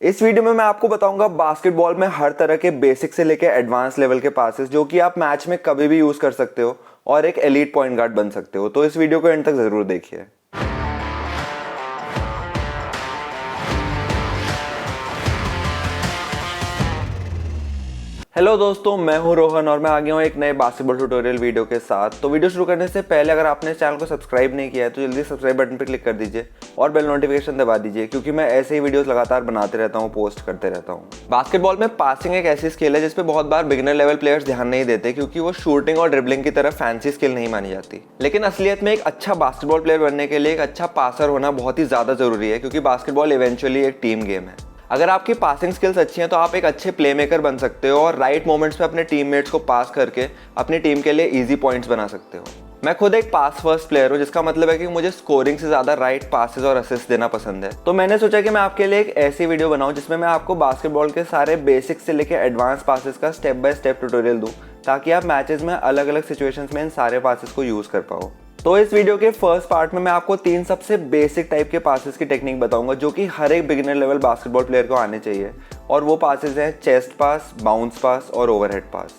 इस वीडियो में मैं आपको बताऊंगा बास्केटबॉल में हर तरह के बेसिक से लेकर एडवांस लेवल के पासेस जो कि आप मैच में कभी भी यूज कर सकते हो और एक एलीट पॉइंट गार्ड बन सकते हो। तो इस वीडियो को एंड तक जरूर देखिए। हेलो दोस्तों, मैं हूं रोहन और मैं आ गया हूं एक नए बास्केटबॉल ट्यूटोरियल वीडियो के साथ। तो वीडियो शुरू करने से पहले अगर आपने चैनल को सब्सक्राइब नहीं किया है तो जल्दी सब्सक्राइब बटन पर क्लिक कर दीजिए और बेल नोटिफिकेशन दबा दीजिए, क्योंकि मैं ऐसे ही वीडियोस लगातार बनाते रहता हूं, पोस्ट करते रहता हूं। बास्केटबॉल में पासिंग एक ऐसी स्किल है जिसपे बहुत बार बिगिनर लेवल प्लेयर्स ध्यान नहीं देते, क्योंकि वो शूटिंग और ड्रिबलिंग की तरह फैंसी स्किल नहीं मानी जाती। लेकिन असलियत में एक अच्छा बास्केटबॉल प्लेयर बनने के लिए एक अच्छा पासर होना बहुत ही ज्यादा जरूरी है, क्योंकि बास्केटबॉल इवेंचुअली एक टीम गेम है। अगर आपकी पासिंग स्किल्स अच्छी हैं तो आप एक अच्छे प्लेमेकर बन सकते हो और राइट मोमेंट्स पे अपने टीममेट्स को पास करके अपनी टीम के लिए इजी पॉइंट्स बना सकते हो। मैं खुद एक पास फर्स्ट प्लेयर हूँ, जिसका मतलब है कि मुझे स्कोरिंग से ज्यादा राइट पासेस और असिस्ट देना पसंद है। तो मैंने सोचा कि मैं आपके लिए एक ऐसी वीडियो बनाऊं जिसमें मैं आपको बास्केटबॉल के सारे बेसिक्स से लेकर एडवांस पासेस का स्टेप बाय स्टेप ट्यूटोरियल दूं, ताकि आप मैचेस में अलग अलग सिचुएशंस में इन सारे पासेस को यूज कर पाओ। तो इस वीडियो के फर्स्ट पार्ट में मैं आपको 3 सबसे बेसिक टाइप के पासेस की टेक्निक बताऊंगा जो कि हर एक बिगिनर लेवल बास्केटबॉल प्लेयर को आने चाहिए। और वो पासेस हैं चेस्ट पास, बाउंस पास और ओवरहेड पास।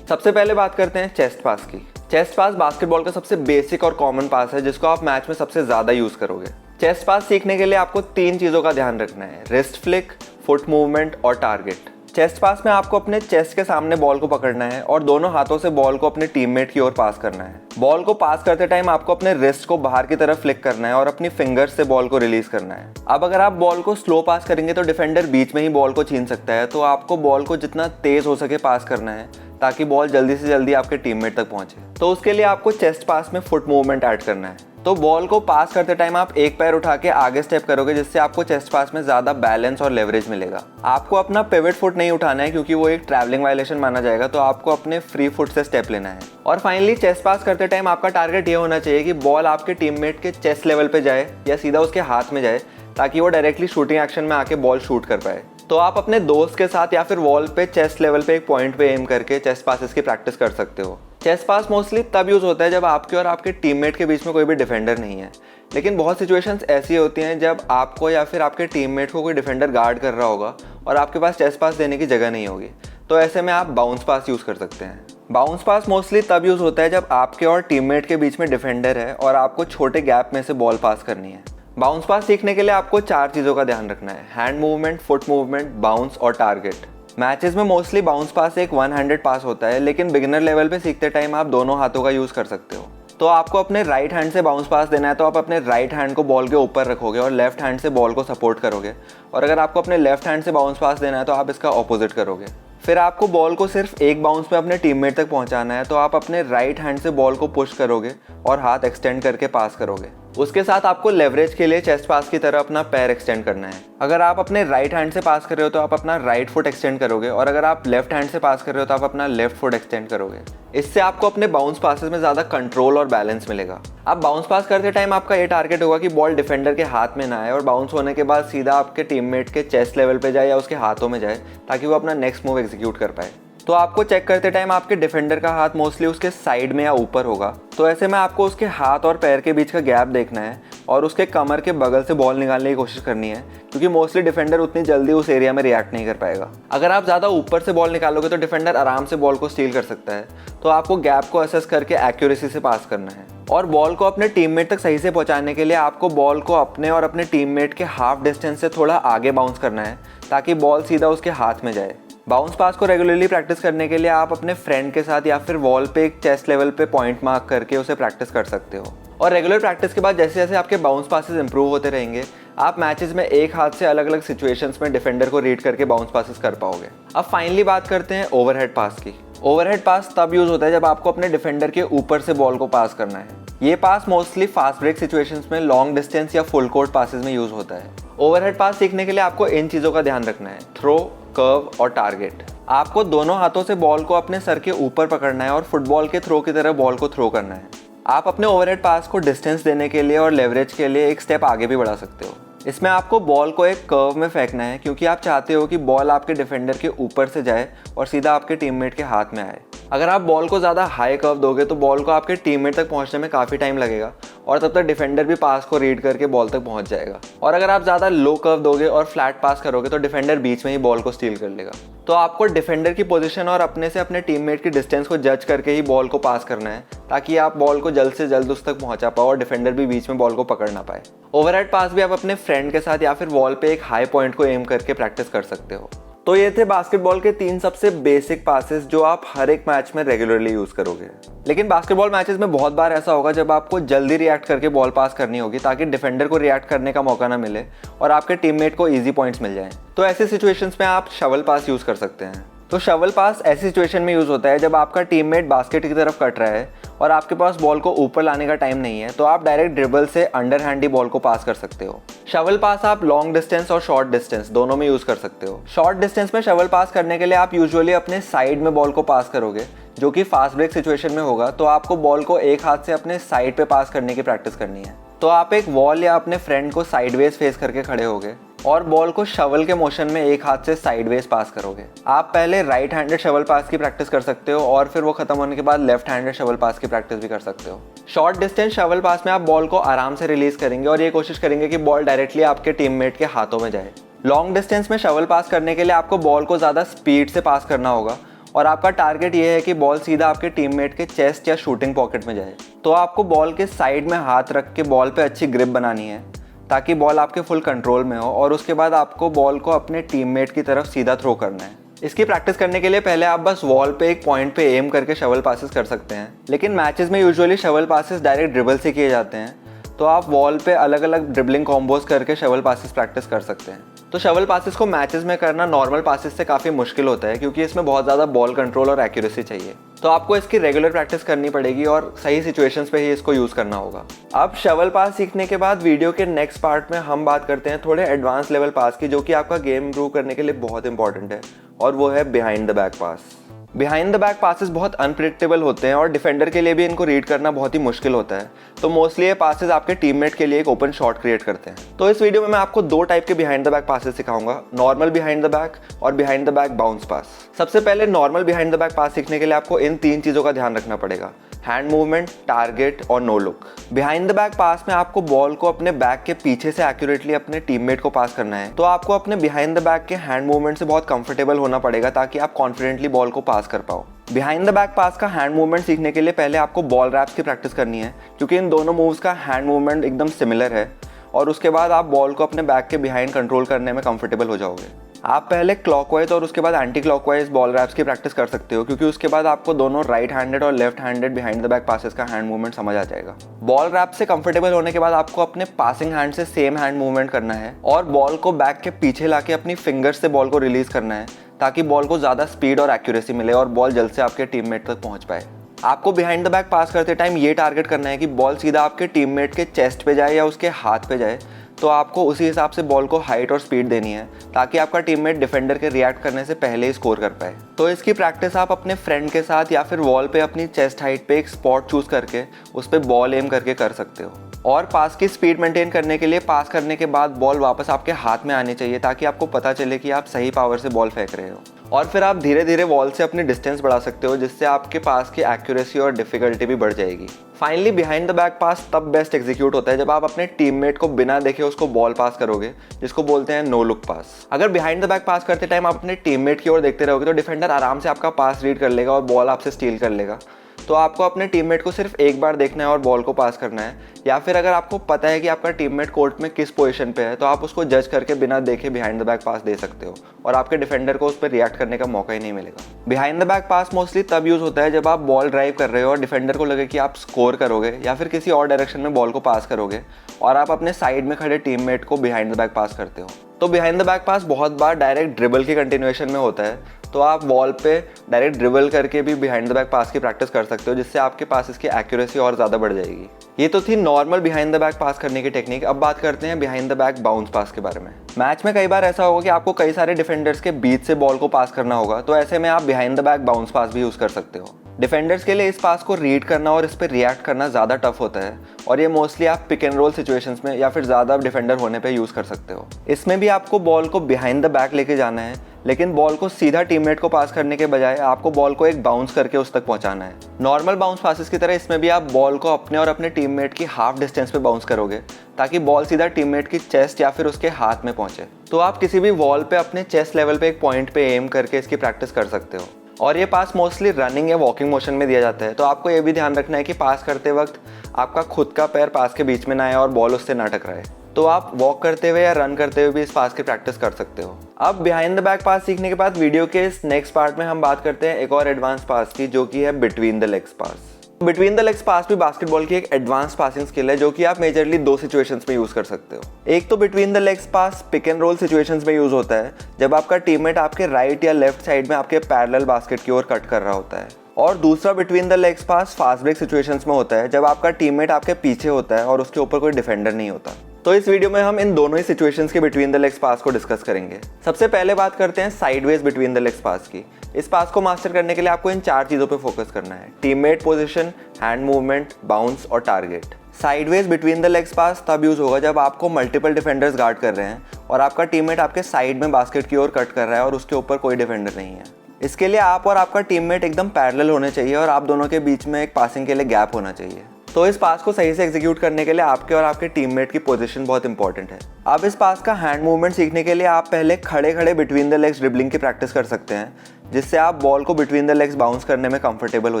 सबसे पहले बात करते हैं चेस्ट पास की। चेस्ट पास बास्केटबॉल का सबसे बेसिक और कॉमन पास है जिसको आप मैच में सबसे ज्यादा यूज करोगे। चेस्ट पास सीखने के लिए आपको 3 चीजों का ध्यान रखना है: रिस्ट फ्लिक, फुट मूवमेंट और टारगेट। चेस्ट पास में आपको अपने चेस्ट के सामने बॉल को पकड़ना है और दोनों हाथों से बॉल को अपने टीममेट की ओर पास करना है। बॉल को पास करते टाइम आपको अपने रिस्ट को बाहर की तरफ फ्लिक करना है और अपनी फिंगर्स से बॉल को रिलीज करना है। अब अगर आप बॉल को स्लो पास करेंगे तो डिफेंडर बीच में ही बॉल को छीन सकता है, तो आपको बॉल को जितना तेज हो सके पास करना है ताकि बॉल जल्दी से जल्दी आपके टीममेट तक पहुंचे। तो उसके लिए आपको चेस्ट पास में फुट मूवमेंट ऐड करना है। तो बॉल को पास करते टाइम आप एक पैर उठा के आगे स्टेप करोगे, जिससे आपको चेस्ट पास में ज्यादा बैलेंस और लेवरेज मिलेगा। आपको अपना पिवट फुट नहीं उठाना है, क्योंकि वो एक ट्रैवलिंग वायलेशन माना जाएगा। तो आपको अपने फ्री फुट से स्टेप लेना है। और फाइनली चेस्ट पास करते टाइम आपका टारगेट ये होना चाहिए कि बॉल आपके टीममेट के चेस्ट लेवल पे जाए या सीधा उसके हाथ में जाए, ताकि वो डायरेक्टली शूटिंग एक्शन में आके बॉल शूट कर पाए। तो आप अपने दोस्त के साथ या फिर वॉल पे चेस्ट लेवल पे एक पॉइंट पे एम करके चेस्ट पासेस की प्रैक्टिस कर सकते हो। चेस्ट पास मोस्टली तब यूज होता है जब आपके और आपके टीममेट के बीच में कोई भी डिफेंडर नहीं है। लेकिन बहुत सिचुएशंस ऐसी होती हैं जब आपको या फिर आपके टीममेट को कोई डिफेंडर गार्ड कर रहा होगा और आपके पास चेस्ट पास देने की जगह नहीं होगी। तो ऐसे में आप बाउंस पास यूज कर सकते हैं। बाउंस पास मोस्टली तब यूज होता है जब आपके और टीममेट के बीच में डिफेंडर है और आपको छोटे गैप में से बॉल पास करनी है। बाउंस पास सीखने के लिए आपको 4 चीजों का ध्यान रखना है: hand movement, foot movement, bounce और टारगेट। मैचेस में मोस्टली बाउंस पास एक वन हैंडेड पास होता है, लेकिन बिगिनर लेवल पे सीखते टाइम आप दोनों हाथों का यूज कर सकते हो। तो आपको अपने राइट हैंड से बाउंस पास देना है तो आप अपने राइट हैंड को बॉल के ऊपर रखोगे और लेफ्ट हैंड से बॉल को सपोर्ट करोगे। और अगर आपको अपने लेफ्ट हैंड से बाउंस पास देना है तो आप इसका ऑपोजिट करोगे। फिर आपको बॉल को सिर्फ एक बाउंस में अपने टीममेट तक पहुंचाना है, तो आप अपने राइट हैंड से बॉल को पुश करोगे और हाथ एक्सटेंड करके पास करोगे। उसके साथ आपको लेवरेज के लिए चेस्ट पास की तरह अपना पैर एक्सटेंड करना है। अगर आप अपने राइट हैंड से पास कर रहे हो तो आप अपना राइट फुट एक्सटेंड करोगे, और अगर आप लेफ्ट हैंड से पास कर रहे हो तो आप अपना लेफ्ट फुट एक्सटेंड करोगे। इससे आपको अपने बाउंस पासेस में ज्यादा कंट्रोल और बैलेंस मिलेगा। अब बाउंस पास करते टाइम आपका ये टारगेट होगा कि बॉल डिफेंडर के हाथ में ना आए और बाउंस होने के बाद सीधा आपके टीममेट के चेस्ट लेवल पे जाए या उसके हाथों में जाए, ताकि वो अपना नेक्स्ट मूव एग्जीक्यूट कर पाए। तो आपको चेक करते टाइम आपके डिफेंडर का हाथ मोस्टली उसके साइड में या ऊपर होगा। तो ऐसे में आपको उसके हाथ और पैर के बीच का गैप देखना है और उसके कमर के बगल से बॉल निकालने की कोशिश करनी है, क्योंकि मोस्टली डिफेंडर उतनी जल्दी उस एरिया में रिएक्ट नहीं कर पाएगा। अगर आप ज़्यादा ऊपर से बॉल निकालोगे तो डिफेंडर आराम से बॉल को स्टील कर सकता है। तो आपको गैप को असेस करके एक्यूरेसी से पास करना है। और बॉल को अपने टीममेट तक सही से पहुंचाने के लिए आपको बॉल को अपने और अपने टीममेट के हाफ डिस्टेंस से थोड़ा आगे बाउंस करना है, ताकि बॉल सीधा उसके हाथ में जाए। बाउंस पास को रेगुलरली प्रैक्टिस करने के लिए आप अपने फ्रेंड के साथ या फिर वॉल पे एक चेस्ट लेवल पे पॉइंट मार्क करके उसे प्रैक्टिस कर सकते हो। और रेगुलर प्रैक्टिस के बाद जैसे जैसे आपके बाउंस पासेस इंप्रूव होते रहेंगे, आप मैचेस में एक हाथ से अलग अलग सिचुएशंस में डिफेंडर को रीड करके बाउंस पासेस कर पाओगे। अब फाइनली बात करते हैं ओवरहेड पास की। ओवरहेड पास तब यूज होता है जब आपको अपने डिफेंडर के ऊपर से बॉल को पास करना है। ये पास मोस्टली फास्ट ब्रेक सिचुएशंस में, लॉन्ग डिस्टेंस या फुल कोर्ट पासेस में यूज होता है। ओवरहेड पास सीखने के लिए आपको इन चीजों का ध्यान रखना है: थ्रो, कर्व और टारगेट। आपको दोनों हाथों से बॉल को अपने सर के ऊपर पकड़ना है और फुटबॉल के थ्रो की तरह बॉल को थ्रो करना है। आप अपने ओवरहेड पास को डिस्टेंस देने के लिए और लेवरेज के लिए एक स्टेप आगे भी बढ़ा सकते हो। इसमें आपको बॉल को एक कर्व में फेंकना है, क्योंकि आप चाहते हो कि बॉल आपके डिफेंडर के ऊपर से जाए और सीधा आपके टीममेट के हाथ में आए। अगर आप बॉल को ज़्यादा हाई कर्व दोगे तो बॉल को आपके टीममेट तक पहुंचने में काफ़ी टाइम लगेगा और तब तक डिफेंडर भी पास को रीड करके बॉल तक पहुंच जाएगा। और अगर आप ज़्यादा लो कर्व दोगे और फ्लैट पास करोगे तो डिफेंडर बीच में ही बॉल को स्टील कर लेगा। तो आपको डिफेंडर की पोजीशन और अपने से अपने टीममेट की डिस्टेंस को जज करके ही बॉल को पास करना है, ताकि आप बॉल को जल्द से जल्द उस तक पहुंचा पाओ और डिफेंडर भी बीच में बॉल को पकड़ ना पाए। ओवरहेड पास भी आप अपने फ्रेंड के साथ या फिर वॉल पे एक हाई पॉइंट को एम करके प्रैक्टिस कर सकते हो। तो ये थे बास्केटबॉल के 3 सबसे बेसिक पासेस जो आप हर एक मैच में रेगुलरली यूज करोगे। लेकिन बास्केटबॉल मैचेस में बहुत बार ऐसा होगा जब आपको जल्दी रिएक्ट करके बॉल पास करनी होगी, ताकि डिफेंडर को रिएक्ट करने का मौका ना मिले और आपके टीममेट को इजी पॉइंट्स मिल जाएं। तो ऐसी सिचुएशंस में आप शवल पास यूज कर सकते हैं। तो शवल पास ऐसी सिचुएशन में यूज होता है जब आपका टीममेट बास्केट की तरफ कट रहा है और आपके पास बॉल को ऊपर लाने का टाइम नहीं है, तो आप डायरेक्ट ड्रिबल से अंडर हैंड ही बॉल को पास कर सकते हो। शवल पास आप लॉन्ग डिस्टेंस और शॉर्ट डिस्टेंस दोनों में यूज कर सकते हो। शॉर्ट डिस्टेंस में शवल पास करने के लिए आप यूजुअली अपने साइड में बॉल को पास करोगे, जो कि फास्ट ब्रेक सिचुएशन में होगा। तो आपको बॉल को एक हाथ से अपने साइड पे पास करने की प्रैक्टिस करनी है। तो आप एक वॉल या अपने फ्रेंड को साइडवेज फेस करके खड़े होगे और बॉल को शवल के मोशन में एक हाथ से साइडवेज पास करोगे। आप पहले राइट हैंडेड शवल पास की प्रैक्टिस कर सकते हो और फिर वो खत्म होने के बाद लेफ्ट हैंडेड शवल पास की प्रैक्टिस भी कर सकते हो। शॉर्ट डिस्टेंस शवल पास में आप बॉल को आराम से रिलीज करेंगे और ये कोशिश करेंगे कि बॉल डायरेक्टली आपके टीममेट के हाथों में जाए। लॉन्ग डिस्टेंस में शवल पास करने के लिए आपको बॉल को ज़्यादा स्पीड से पास करना होगा और आपका टारगेट ये है कि बॉल सीधा आपके टीममेट के चेस्ट या शूटिंग पॉकेट में जाए। तो आपको बॉल के साइड में हाथ रख के बॉल पे अच्छी ग्रिप बनानी है, ताकि बॉल आपके फुल कंट्रोल में हो और उसके बाद आपको बॉल को अपने टीममेट की तरफ सीधा थ्रो करना है। इसकी प्रैक्टिस करने के लिए पहले आप बस वॉल पे एक पॉइंट पे एम करके शवल पासेस कर सकते हैं, लेकिन मैचेस में usually shovel passes direct dribble से किए जाते हैं। तो आप वॉल पे अलग अलग ड्रिबलिंग कॉम्बोज करके शवल पासेस प्रैक्टिस कर सकते हैं। तो शवल पासेस को मैचेस में करना नॉर्मल पासेस से काफ़ी मुश्किल होता है, क्योंकि इसमें बहुत ज़्यादा बॉल कंट्रोल और एक्यूरेसी चाहिए। तो आपको इसकी रेगुलर प्रैक्टिस करनी पड़ेगी और सही सिचुएशंस पे ही इसको यूज़ करना होगा। अब शवल पास सीखने के बाद वीडियो के नेक्स्ट पार्ट में हम बात करते हैं थोड़े एडवांस लेवल पास की, जो कि आपका गेम इंप्रूव करने के लिए बहुत इंपॉर्टेंट है, और वो है behind the back pass. Behind the back passes बहुत अनप्रिडिक्टेबल होते हैं और डिफेंडर के लिए भी इनको रीड करना बहुत ही मुश्किल होता है। तो मोस्टली ये पासेस आपके टीममेट के लिए एक ओपन शॉट क्रिएट करते हैं। तो इस वीडियो में मैं आपको 2 टाइप के बिहाइंड द बैक पासेस सिखाऊंगा, नॉर्मल बिहाइंड द बैक और behind the back bounce pass. सबसे पहले नॉर्मल बिहाइंड द बैक पास सीखने के लिए आपको इन 3 चीज़ों का ध्यान रखना पड़ेगा: हैंड मूवमेंट, टारगेट और no look. Behind the back pass में आपको बॉल को अपने बैक के पीछे से एक्यूरेटली अपने टीममेट को पास करना है। तो आपको अपने बिहाइंड द बैक के हैंड मूवमेंट से बहुत कंफर्टेबल होना पड़ेगा, ताकि आप कॉन्फिडेंटली बॉल को पास कर पाओ। बिहाइंड द बैक पास का हैंड मूवमेंट सीखने के लिए पहले आपको बॉल रैप्स की प्रैक्टिस करनी है, क्योंकि इन दोनों मूव्स का हैंड मूवमेंट एकदम सिमिलर है। और उसके बाद आप बॉल को अपने बैक के बिहाइंड कंट्रोल करने में कंफर्टेबल हो जाओगे। आप पहले क्लॉकवाइज और उसके बाद एंटी क्लॉकवाइज बॉल रैप्स की प्रैक्टिस कर सकते हो, क्योंकि उसके बाद आपको दोनों राइट हैंडेड और left handed behind the back passes का हैंड मूवमेंट समझ आ जाएगा। बॉल रैप से कंफर्टेबल होने के बाद आपको अपने पासिंग हैंड से सेम हैंड मूवमेंट करना है और बॉल को बैक के पीछे लाके अपनी फिंगर्स से बॉल को रिलीज करना है, ताकि बॉल को ज़्यादा स्पीड और एक्यूरेसी मिले और बॉल जल्द से आपके टीममेट तक पहुंच पाए। आपको बिहाइंड द बैक पास करते टाइम ये टारगेट करना है कि बॉल सीधा आपके टीममेट के चेस्ट पे जाए या उसके हाथ पे जाए। तो आपको उसी हिसाब से बॉल को हाइट और स्पीड देनी है, ताकि आपका टीममेट डिफेंडर के रिएक्ट करने से पहले ही स्कोर कर पाए। तो इसकी प्रैक्टिस आप अपने फ्रेंड के साथ या फिर वॉल पे अपनी चेस्ट हाइट पे एक स्पॉट चूज करके उस पर बॉल एम करके कर सकते हो। और पास की स्पीड मेंटेन करने के लिए पास करने के बाद बॉल वापस आपके हाथ में आनी चाहिए, ताकि आपको पता चले कि आप सही पावर से बॉल फेंक रहे हो। और फिर आप धीरे धीरे वॉल से अपनी डिस्टेंस बढ़ा सकते हो, जिससे आपके पास की एक्यूरेसी और डिफिकल्टी भी बढ़ जाएगी। फाइनली बिहाइंड द बैक पास तब बेस्ट एग्जीक्यूट होता है जब आप अपने टीममेट को बिना देखे उसको बॉल पास करोगे, जिसको बोलते हैं नो लुक पास। अगर बिहाइंड द बैक पास करते टाइम आप अपने टीममेट की ओर देखते रहोगे तो डिफेंडर आराम से आपका पास रीड कर लेगा और बॉल आपसे स्टील कर लेगा। तो आपको अपने टीममेट को सिर्फ एक बार देखना है और बॉल को पास करना है, या फिर अगर आपको पता है कि आपका टीममेट कोर्ट में किस पोजीशन पे है तो आप उसको जज करके बिना देखे बिहाइंड द बैक पास दे सकते हो और आपके डिफेंडर को उस पर रिएक्ट करने का मौका ही नहीं मिलेगा। Behind the back pass mostly तब यूज होता है जब आप बॉल ड्राइव कर रहे हो और डिफेंडर को लगे कि आप स्कोर करोगे या फिर किसी और डायरेक्शन में बॉल को पास करोगे और आप अपने साइड में खड़े टीममेट को बिहाइंड द बैक पास करते हो। तो बिहाइंड द बैक पास बहुत बार डायरेक्ट ड्रिबल की कंटिन्यूएशन में होता है, तो आप बॉल पे डायरेक्ट ड्रिबल करके भी बिहाइंड द बैक पास की प्रैक्टिस कर सकते हो, जिससे आपके पास इसकी एक्यूरेसी और ज़्यादा बढ़ जाएगी। ये तो थी नॉर्मल बिहाइंड द बैक पास करने की टेक्निक। अब बात करते हैं behind the back bounce pass के बारे में। मैच में कई बार ऐसा होगा कि आपको कई सारे डिफेंडर्स के बीच से बॉल को पास करना होगा, तो ऐसे में आप behind the back bounce pass भी यूज़ कर सकते हो। डिफेंडर्स के लिए इस पास को रीड करना और इस पर रिएक्ट करना ज़्यादा टफ होता है और ये मोस्टली आप पिक एंड रोल सिचुएशंस में या फिर ज़्यादा डिफेंडर होने पे यूज़ कर सकते हो। इसमें भी आपको बॉल को बिहाइंड द बैक लेके जाना है, लेकिन बॉल को सीधा टीममेट को पास करने के बजाय आपको बॉल को एक बाउंस करके उस तक पहुंचाना है। नॉर्मल बाउंस पासेस की तरह इसमें भी आप बॉल को अपने और अपने टीममेट की हाफ डिस्टेंस पे बाउंस करोगे ताकि बॉल सीधा टीममेट की चेस्ट या फिर उसके हाथ में पहुंचे। तो आप किसी भी वॉल पे अपने चेस्ट लेवल पे एक पॉइंट पे एम करके इसकी प्रैक्टिस कर सकते हो। और ये पास मोस्टली रनिंग या वॉकिंग मोशन में दिया जाता है, तो आपको ये भी ध्यान रखना है कि पास करते वक्त आपका खुद का पैर पास के बीच में ना आए और बॉल उससे ना टकराए। तो आप वॉक करते हुए या रन करते हुए भी इस पास की प्रैक्टिस कर सकते हो। अब बिहाइंड द बैक पास सीखने के बाद वीडियो के इस नेक्स्ट पार्ट में हम बात करते हैं एक और एडवांस पास की, जो कि है between the legs pass. Between the legs pass भी बास्केटबॉल की एक एडवांस पासिंग स्किल है जो कि आप मेजरली दो सिचुएशंस में यूज कर सकते हो। एक तो between the legs pass pick and roll situations में यूज होता है, जब आपका टीममेट आपके राइट या लेफ्ट साइड में आपके पैरेलल बास्केट की ओर कट कर रहा होता है। और दूसरा between the legs pass fast break situations में होता है, जब आपका टीममेट आपके पीछे होता है और उसके ऊपर कोई डिफेंडर नहीं होता। तो इस वीडियो में हम इन दोनों ही सिचुएशंस के बिटवीन द लेग्स पास को डिस्कस करेंगे। सबसे पहले बात करते हैं साइडवेज बिटवीन द लेग्स पास की। इस पास को मास्टर करने के लिए आपको इन 4 चीजों पे फोकस करना है: teammate position, hand movement, bounce और target. Sideways between the legs pass तब यूज होगा जब आपको मल्टीपल डिफेंडर्स गार्ड कर रहे हैं और आपका टीममेट आपके साइड में बास्केट की ओर कट कर रहा है और उसके ऊपर कोई डिफेंडर नहीं है। इसके लिए आप और आपका टीममेट एकदम पैरेलल होने चाहिए और आप दोनों के बीच में एक पासिंग के लिए गैप होना चाहिए। तो इस पास को सही से एग्जीक्यूट करने के लिए आपके और आपके टीममेट की पोजीशन बहुत इंपॉर्टेंट है। अब इस पास का हैंड मूवमेंट सीखने के लिए आप पहले खड़े खड़े बिटवीन द लेग्स ड्रिबलिंग की प्रैक्टिस कर सकते हैं, जिससे आप बॉल को बिटवीन द लेग्स बाउंस करने में कंफर्टेबल हो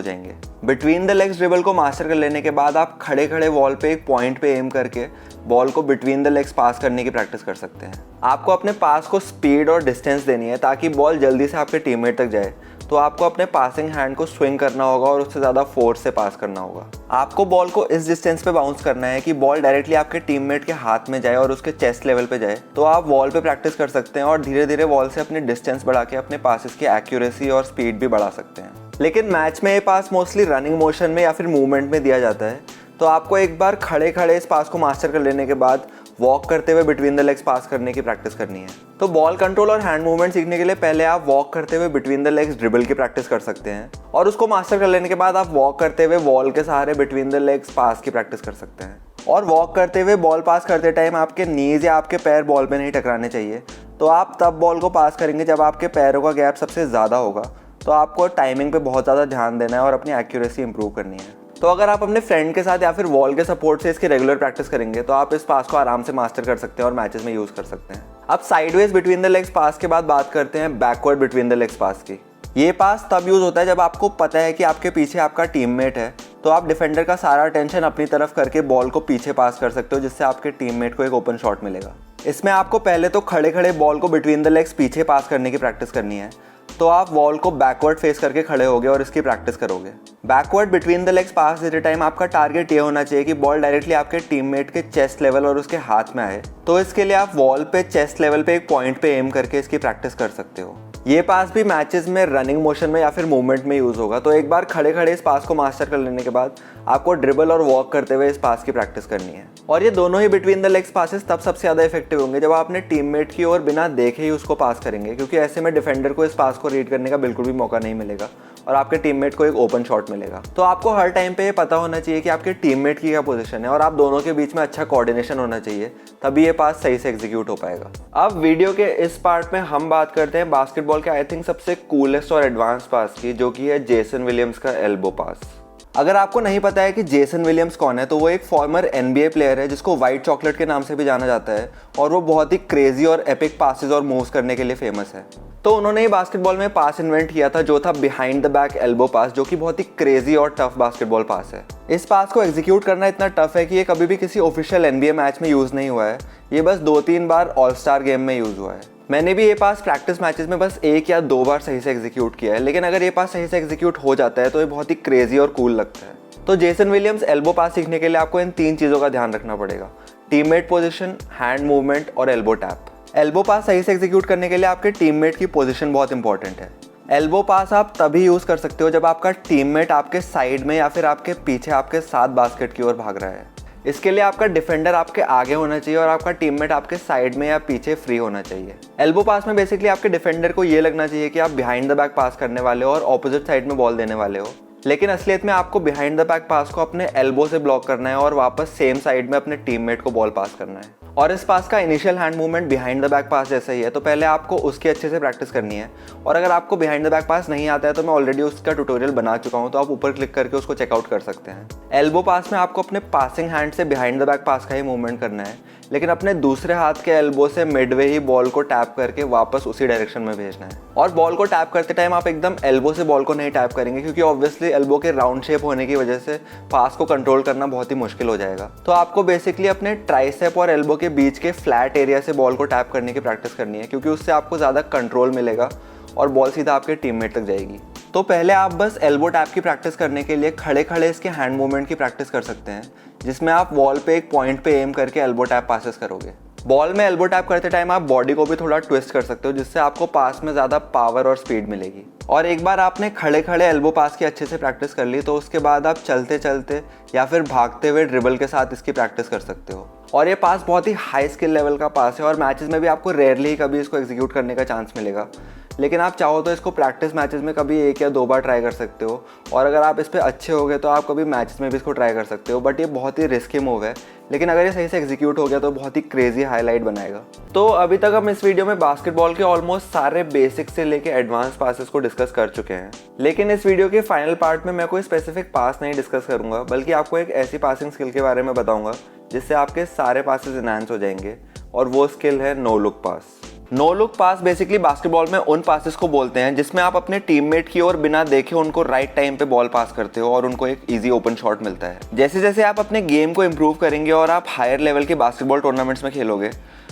जाएंगे। बिटवीन द लेग्स ड्रिबल को मास्टर कर लेने के बाद आप खड़े खड़े वॉल पे एक पॉइंट पे एम करके बॉल को बिटवीन द लेग्स पास करने की प्रैक्टिस कर सकते हैं। आपको अपने पास को स्पीड और डिस्टेंस देनी है ताकि बॉल जल्दी से आपके टीममेट तक जाए। तो आपको अपने पासिंग हैंड को स्विंग करना होगा और उससे ज़्यादा फोर्स से पास करना होगा। आपको बॉल को इस डिस्टेंस पे बाउंस करना है कि बॉल डायरेक्टली आपके टीममेट के हाथ में जाए और उसके चेस्ट लेवल पे जाए। तो आप वॉल पे प्रैक्टिस कर सकते हैं और धीरे धीरे वॉल से अपनी डिस्टेंस बढ़ा के अपने पासेस की एक्यूरेसी और स्पीड भी बढ़ा सकते हैं। लेकिन मैच में ये पास मोस्टली रनिंग मोशन में या फिर मूवमेंट में दिया जाता है, तो आपको एक बार खड़े खड़े इस पास को मास्टर कर लेने के बाद वॉक करते हुए बिटवीन द लेग्स पास करने की प्रैक्टिस करनी है। तो बॉल कंट्रोल और हैंड मूवमेंट सीखने के लिए पहले आप वॉक करते हुए बिटवीन द लेग्स ड्रिबल की प्रैक्टिस कर सकते हैं और उसको मास्टर कर लेने के बाद आप वॉक करते हुए बॉल के सहारे बिटवीन द लेग्स पास की प्रैक्टिस कर सकते हैं। और वॉक करते हुए बॉल पास करते टाइम आपके नीज या आपके पैर बॉल पे नहीं टकराने चाहिए। तो आप तब बॉल को पास करेंगे जब आपके पैरों का गैप सबसे ज़्यादा होगा। तो आपको टाइमिंग पे बहुत ज़्यादा ध्यान देना है और अपनी एक्यूरेसी इंप्रूव करनी है। तो अगर आप अपने फ्रेंड के साथ या फिर वॉल के सपोर्ट से इसकी रेगुलर प्रैक्टिस करेंगे तो आप इस पास को आराम से मास्टर कर सकते हैं और मैचेस में यूज़ कर सकते हैं। अब साइडवेज बिटवीन द लेग्स पास के बाद बात करते हैं बैकवर्ड बिटवीन द लेग्स पास की। ये पास तब यूज़ होता है जब आपको पता है कि आपके पीछे आपका टीममेट है, तो आप डिफेंडर का सारा अटेंशन अपनी तरफ करके बॉल को पीछे पास कर सकते हो, जिससे आपके टीममेट को एक ओपन शॉट मिलेगा। इसमें आपको पहले तो खड़े खड़े बॉल को बिटवीन द लेग्स पीछे पास करने की प्रैक्टिस करनी है। तो आप वॉल को बैकवर्ड फेस करके खड़े होगे और इसकी प्रैक्टिस करोगे। बैकवर्ड बिटवीन द लेग्स पास देते टाइम आपका टारगेट ये होना चाहिए कि बॉल डायरेक्टली आपके टीममेट के चेस्ट लेवल और उसके हाथ में आए। तो इसके लिए आप वॉल पे चेस्ट लेवल पे एक पॉइंट पे एम करके इसकी प्रैक्टिस कर सकते हो। ये पास भी मैचेस में रनिंग मोशन में या फिर मूवमेंट में यूज होगा। तो एक बार खड़े खड़े इस पास को मास्टर कर लेने के बाद आपको ड्रिबल और वॉक करते हुए इस पास की प्रैक्टिस करनी है। और ये दोनों ही बिटवीन द लेग्स पासेस तब सबसे ज़्यादा इफेक्टिव होंगे जब आप अपने टीममेट की ओर बिना देखे ही उसको पास करेंगे, क्योंकि ऐसे में डिफेंडर को इस पास को रीड करने का बिल्कुल भी मौका नहीं मिलेगा और आपके टीममेट को एक ओपन शॉट मिलेगा। तो आपको हर टाइम पे ये पता होना चाहिए कि आपके टीममेट की क्या पोजीशन है और आप दोनों के बीच में अच्छा कोऑर्डिनेशन होना चाहिए, तभी ये पास सही से एग्जीक्यूट हो पाएगा। अब वीडियो के इस पार्ट में हम बात करते हैं बास्केटबॉल के आई थिंक सबसे कूलेस्ट और एडवांस पास की, जो कि है जेसन विलियम्स का एल्बो पास। अगर आपको नहीं पता है कि जेसन विलियम्स कौन है, तो वो एक फॉर्मर NBA प्लेयर है जिसको वाइट चॉकलेट के नाम से भी जाना जाता है और वो बहुत ही क्रेजी और एपिक पासेस और मूव्स करने के लिए फेमस है। तो उन्होंने ही बास्केटबॉल में पास इन्वेंट किया था जो था बिहाइंड द बैक एल्बो पास, जो कि बहुत ही क्रेजी और टफ बास्केटबॉल पास है। इस पास को एग्जीक्यूट करना इतना टफ है कि ये कभी भी किसी ऑफिशियल NBA मैच में यूज़ नहीं हुआ है। ये बस 2-3 बार ऑल स्टार गेम में यूज़ हुआ है। मैंने भी ये पास प्रैक्टिस मैचेस में बस 1 या 2 बार सही से एग्जीक्यूट किया है, लेकिन अगर ये पास सही से एग्जीक्यूट हो जाता है तो ये बहुत ही क्रेजी और कूल लगता है। तो जेसन विलियम्स एल्बो पास सीखने के लिए आपको इन 3 चीज़ों का ध्यान रखना पड़ेगा: टीममेट पोजीशन, हैंड मूवमेंट और एल्बो टैप। एल्बो पास सही से एग्जीक्यूट करने के लिए आपके टीममेट की पोजीशन बहुत इंपॉर्टेंट है। एल्बो पास आप तभी यूज़ कर सकते हो जब आपका टीममेट आपके साइड में या फिर आपके पीछे आपके साथ बास्केट की ओर भाग रहा है। इसके लिए आपका डिफेंडर आपके आगे होना चाहिए और आपका टीममेट आपके साइड में या पीछे फ्री होना चाहिए। एल्बो पास में बेसिकली आपके डिफेंडर को ये लगना चाहिए कि आप बिहाइंड द बैक पास करने वाले हो और ऑपोजिट साइड में बॉल देने वाले हो, लेकिन असलियत में आपको बिहाइंड द बैक पास को अपने एल्बो से ब्लॉक करना है और वापस सेम साइड में अपने टीममेट को बॉल पास करना है। और इस पास का initial hand movement behind the back पास जैसा ही है, तो पहले आपको उसकी अच्छे से प्रैक्टिस करनी है। और अगर आपको बिहाइंड द बैक पास नहीं आता है तो मैं ऑलरेडी उसका ट्यूटोरियल बना चुका हूँ, तो आप ऊपर क्लिक करके उसको चेकआउट कर सकते हैं। एल्बो पास में आपको अपने पासिंग हैंड से बिहाइंड द बैक पास का ही मूवमेंट करना है, लेकिन अपने दूसरे हाथ के एल्बो से मिडवे ही बॉल को टैप करके वापस उसी डायरेक्शन में भेजना है। और बॉल को टैप करते टाइम आप एकदम एल्बो से बॉल को नहीं टैप करेंगे, क्योंकि ऑब्वियसली एल्बो के राउंड शेप होने की वजह से पास को कंट्रोल करना बहुत ही मुश्किल हो जाएगा। तो आपको बेसिकली अपने ट्राइसेप और एल्बो के बीच के फ्लैट एरिया से बॉल को टैप करने की प्रैक्टिस करनी है, क्योंकि उससे आपको ज़्यादा कंट्रोल मिलेगा और बॉल सीधा आपके टीममेट तक जाएगी। तो पहले आप बस एल्बो टैप की प्रैक्टिस करने के लिए खड़े खड़े इसके हैंड मूवमेंट की प्रैक्टिस कर सकते हैं, जिसमें आप वॉल पे एक पॉइंट पे एम करके एल्बो टैप पासेस करोगे। बॉल में एल्बो टैप करते टाइम आप बॉडी को भी थोड़ा ट्विस्ट कर सकते हो, जिससे आपको पास में ज़्यादा पावर और स्पीड मिलेगी। और एक बार आपने खड़े खड़े एल्बो पास की अच्छे से प्रैक्टिस कर ली, तो उसके बाद आप चलते चलते या फिर भागते हुए ड्रिबल के साथ इसकी प्रैक्टिस कर सकते हो। और ये पास बहुत ही हाई स्किल लेवल का पास है, और मैचेस में भी आपको रेयरली ही कभी इसको एग्जीक्यूट करने का चांस मिलेगा, लेकिन आप चाहो तो इसको प्रैक्टिस मैचेस में कभी 1 या 2 बार ट्राई कर सकते हो। और अगर आप इस पर अच्छे हो गए तो आप कभी मैचेस में भी इसको ट्राई कर सकते हो। बट ये बहुत ही रिस्की मूव है, लेकिन अगर ये सही से एग्जीक्यूट हो गया तो बहुत ही क्रेजी हाईलाइट बनाएगा। तो अभी तक हम इस वीडियो में बास्केटबॉल के ऑलमोस्ट सारे बेसिक्स से लेके एडवांस पासेस को डिस्कस कर चुके हैं, लेकिन इस वीडियो के फाइनल पार्ट में मैं कोई स्पेसिफिक पास नहीं डिस्कस करूंगा, बल्कि आपको एक ऐसी पासिंग स्किल के बारे में बताऊंगा जिससे आपके सारे पासेस एनहांस हो जाएंगे, और वो स्किल है नो लुक पास। नो लुक पास बेसिकली बास्केटबॉल में उन पासेस को बोलते हैं जिसमें आप अपने टीममेट की ओर बिना देखे उनको राइट टाइम पे बॉल पास करते हो और उनको एक इजी ओपन शॉट मिलता है। जैसे जैसे आप अपने गेम को इम्प्रूव करेंगे और आप हायर लेवल के बास्केटबॉल टूर्नामेंट्स में खेलोगे,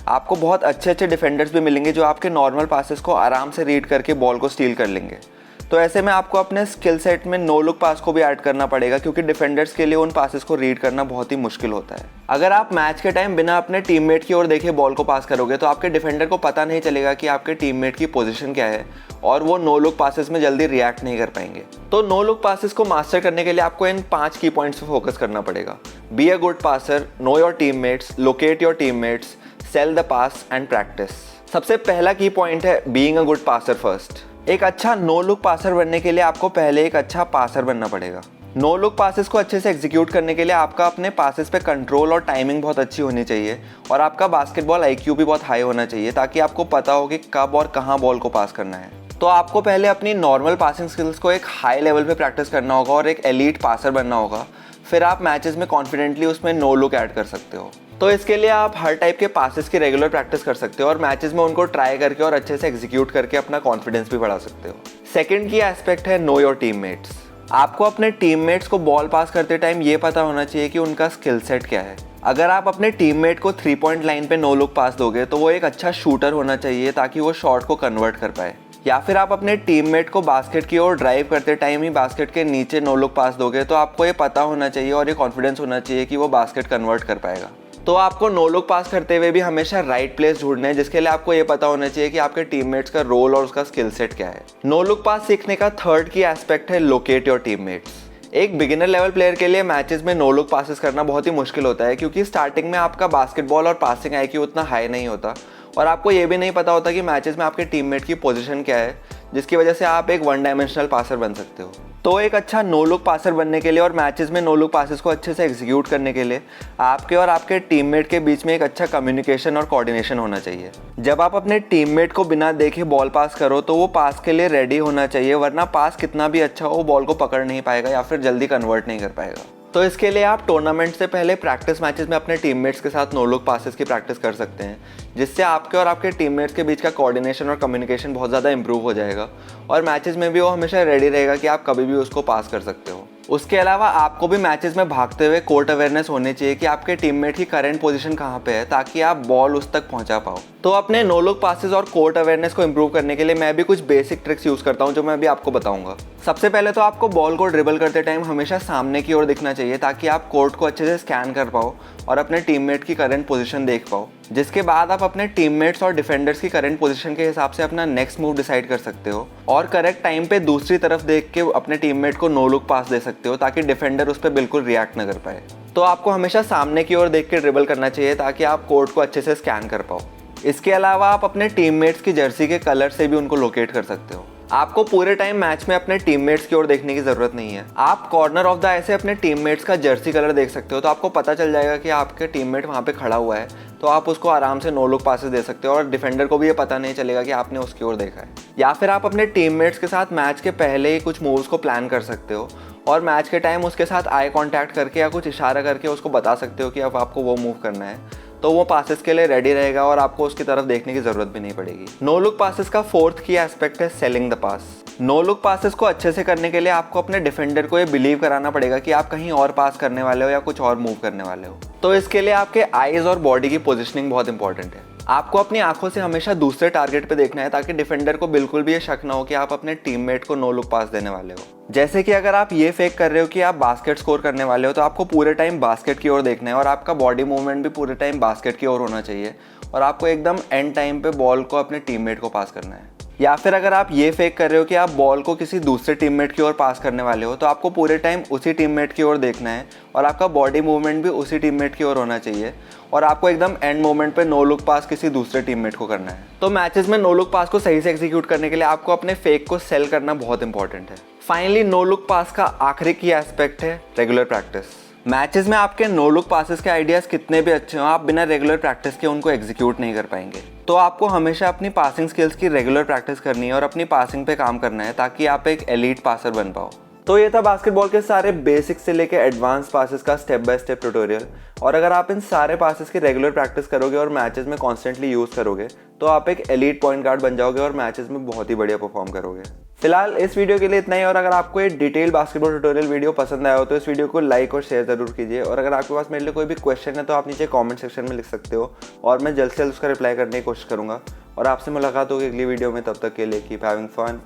आपको बहुत अच्छे अच्छे डिफेंडर्स भी मिलेंगे जो आपके नॉर्मल पासेस को आराम से रीड करके बॉल को स्टील कर लेंगे। तो ऐसे में आपको अपने स्किल सेट में नो लुक पास को भी ऐड करना पड़ेगा, क्योंकि डिफेंडर्स के लिए उन पासेस को रीड करना बहुत ही मुश्किल होता है। अगर आप मैच के टाइम बिना अपने टीममेट की ओर देखे बॉल को पास करोगे तो आपके डिफेंडर को पता नहीं चलेगा कि आपके टीममेट की पोजीशन क्या है, और वो नो लुक पासेस में जल्दी रिएक्ट नहीं कर पाएंगे। तो नो लुक पासेस को मास्टर करने के लिए आपको इन 5 की पॉइंट्स पे फोकस करना पड़ेगा। Be a good passer, know your teammates, locate your teammates, sell the pass and practice. सबसे पहला की पॉइंट है being a good passer first. एक अच्छा नो लुक पासर बनने के लिए आपको पहले एक अच्छा पासर बनना पड़ेगा। नो लुक पासेस को अच्छे से एग्जीक्यूट करने के लिए आपका अपने पासेस पे कंट्रोल और टाइमिंग बहुत अच्छी होनी चाहिए, और आपका बास्केटबॉल आईक्यू भी बहुत हाई होना चाहिए, ताकि आपको पता हो कि कब और कहाँ बॉल को पास करना है। तो आपको पहले अपनी नॉर्मल पासिंग स्किल्स को एक हाई लेवल पे प्रैक्टिस करना होगा और एक एलीट पासर बनना होगा। फिर आप मैचेस में कॉन्फिडेंटली उसमें नो लुक ऐड कर सकते हो। तो इसके लिए आप हर टाइप के पासेस की रेगुलर प्रैक्टिस कर सकते हो और मैचेस में उनको ट्राई करके और अच्छे से एग्जीक्यूट करके अपना कॉन्फिडेंस भी बढ़ा सकते हो। सेकंड की एस्पेक्ट है नो योर टीममेट्स। आपको अपने टीममेट्स को बॉल पास करते टाइम ये पता होना चाहिए कि उनका स्किल सेट क्या है। अगर आप अपने टीममेट को 3 पॉइंट लाइन पे नो लुक पास दोगे तो वो एक अच्छा शूटर होना चाहिए, ताकि वो शॉट को कन्वर्ट कर पाए। या फिर आप अपने टीममेट को बास्केट की ओर ड्राइव करते टाइम ही बास्केट के नीचे नो लुक पास दोगे, तो आपको ये पता होना चाहिए और ये कॉन्फिडेंस होना चाहिए कि वो बास्केट कन्वर्ट कर पाएगा। तो आपको नो लुक पास करते हुए भी हमेशा राइट प्लेस ढूंढना है, जिसके लिए आपको ये पता होना चाहिए कि आपके टीममेट्स का रोल और उसका स्किल सेट क्या है। नो लुक पास सीखने का थर्ड की एस्पेक्ट है लोकेट योर टीममेट्स। एक बिगिनर लेवल प्लेयर के लिए मैचेस में नो लुक पासेस करना बहुत ही मुश्किल होता है, क्योंकि स्टार्टिंग में आपका बास्केटबॉल और पासिंग आईक्यू उतना हाई नहीं होता, और आपको ये भी नहीं पता होता कि मैचेस में आपके टीममेट की पोजीशन क्या है, जिसकी वजह से आप एक वन डायमेंशनल पासर बन सकते हो। तो एक अच्छा नो लुक पासर बनने के लिए और मैचेस में नो लुक पासेस को अच्छे से एग्जीक्यूट करने के लिए आपके और आपके टीममेट के बीच में एक अच्छा कम्युनिकेशन और कोऑर्डिनेशन होना चाहिए। जब आप अपने टीममेट को बिना देखे बॉल पास करो तो वो पास के लिए रेडी होना चाहिए, वरना पास कितना भी अच्छा हो बॉल को पकड़ नहीं पाएगा या फिर जल्दी कन्वर्ट नहीं कर पाएगा। तो इसके लिए आप टूर्नामेंट से पहले प्रैक्टिस मैचेस में अपने टीममेट्स के साथ नो लुक पासेस की प्रैक्टिस कर सकते हैं, जिससे आपके और आपके टीममेट्स के बीच का कोऑर्डिनेशन और कम्युनिकेशन बहुत ज़्यादा इंप्रूव हो जाएगा, और मैचेस में भी वो हमेशा रेडी रहेगा कि आप कभी भी उसको पास कर सकते हो। उसके अलावा आपको भी मैचेस में भागते हुए कोर्ट अवेयरनेस होनी चाहिए कि आपके टीममेट की करंट पोजीशन कहाँ पे है, ताकि आप बॉल उस तक पहुँचा पाओ। तो अपने नो लुक पासेस और कोर्ट अवेयरनेस को इंप्रूव करने के लिए मैं भी कुछ बेसिक ट्रिक्स यूज़ करता हूँ, जो मैं अभी आपको बताऊंगा। सबसे पहले तो आपको बॉल को ड्रिबल करते टाइम हमेशा सामने की ओर दिखना चाहिए, ताकि आप कोर्ट को अच्छे से स्कैन कर पाओ और अपने टीममेट की करंट पोजीशन देख पाओ। जिसके बाद आप अपने टीममेट्स और डिफेंडर्स की करंट पोजीशन के हिसाब से अपना नेक्स्ट मूव डिसाइड कर सकते हो, और करेक्ट टाइम पे दूसरी तरफ देख के अपने टीममेट को नो लुक पास दे सकते हो, ताकि डिफेंडर उस पर बिल्कुल रिएक्ट न कर पाए। तो आपको हमेशा सामने की ओर देख के ड्रिबल करना चाहिए, ताकि आप कोर्ट को अच्छे से स्कैन कर पाओ। इसके अलावा आप अपने टीममेट्स की जर्सी के कलर से भी उनको लोकेट कर सकते हो। आपको पूरे टाइम मैच में अपने टीममेट्स की ओर देखने की जरूरत नहीं है। आप कॉर्नर ऑफ द आई से अपने टीममेट्स का जर्सी कलर देख सकते हो, तो आपको पता चल जाएगा कि आपके टीममेट वहाँ पे खड़ा हुआ है। तो आप उसको आराम से नो लुक पासेस दे सकते हो और डिफेंडर को भी ये पता नहीं चलेगा कि आपने उसकी ओर देखा है। या फिर आप अपने टीममेट्स के साथ मैच के पहले ही कुछ मूव्स को प्लान कर सकते हो और मैच के टाइम उसके साथ आई कांटेक्ट करके या कुछ इशारा करके उसको बता सकते हो कि अब आपको वो मूव करना है, तो वो पासेस के लिए रेडी रहेगा और आपको उसकी तरफ देखने की जरूरत भी नहीं पड़ेगी। नो लुक पासेस का फोर्थ की एस्पेक्ट है selling the pass. No look passes को अच्छे से करने के लिए आपको अपने डिफेंडर को ये बिलीव कराना पड़ेगा कि आप कहीं और पास करने वाले हो या कुछ और मूव करने वाले हो। तो इसके लिए आपके आईज और बॉडी की पोजिशनिंग बहुत इंपॉर्टेंट है। आपको अपनी आंखों से हमेशा दूसरे टारगेट पे देखना है ताकि डिफेंडर को बिल्कुल भी ये शक ना हो कि आप अपने टीममेट को नो लुक पास देने वाले हो। जैसे कि अगर आप ये फेक कर रहे हो कि आप बास्केट स्कोर करने वाले हो, तो आपको पूरे टाइम बास्केट की ओर देखना है और आपका बॉडी मूवमेंट भी पूरे टाइम बास्केट की ओर होना चाहिए और आपको एकदम एंड टाइम पे बॉल को अपने टीममेट को पास करना है। या फिर अगर आप ये फेक कर रहे हो कि आप बॉल को किसी दूसरे टीममेट की ओर पास करने वाले हो, तो आपको पूरे टाइम उसी टीममेट की ओर देखना है और आपका बॉडी मूवमेंट भी उसी टीममेट की ओर होना चाहिए और आपको एकदम एंड मोमेंट पे नो लुक पास किसी दूसरे टीममेट को करना है। तो मैचेस में नो लुक पास को सही से एग्जीक्यूट करने के लिए आपको अपने फेक को सेल करना बहुत इंपॉर्टेंट है। फाइनली नो लुक पास का आखिरी की एस्पेक्ट है रेगुलर प्रैक्टिस। मैचेस में आपके नो लुक पासेस के आइडियाज कितने भी अच्छे हो, आप बिना रेगुलर प्रैक्टिस के उनको एग्जीक्यूट नहीं कर पाएंगे। तो आपको हमेशा अपनी पासिंग स्किल्स की रेगुलर प्रैक्टिस करनी है और अपनी पासिंग पे काम करना है ताकि आप एक एलीट पासर बन पाओ। तो ये था बास्केटबॉल के सारे बेसिक्स से लेके एडवांस पासेस का स्टेप बाय स्टेप ट्यूटोरियल। और अगर आप इन सारे पासेस की रेगुलर प्रैक्टिस करोगे और मैचेस में कॉन्स्टेंटली यूज करोगे तो आप एक एलीट पॉइंट गार्ड बन जाओगे और मैचेस में बहुत ही बढ़िया परफॉर्म करोगे। फिलहाल इस वीडियो के लिए इतना ही, और अगर आपको ये डिटेल बास्केटबॉल ट्यूटोरियल वीडियो पसंद आया हो तो इस वीडियो को लाइक और शेयर जरूर कीजिए। और अगर आपके पास मेरे लिए कोई भी क्वेश्चन है तो आप नीचे कमेंट सेक्शन में लिख सकते हो और मैं जल्द से जल्द उसका रिप्लाई करने की कोशिश करूंगा। और आपसे मुलाकात होगी अगली वीडियो में, तब तक के लिए keep having fun,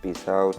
peace out.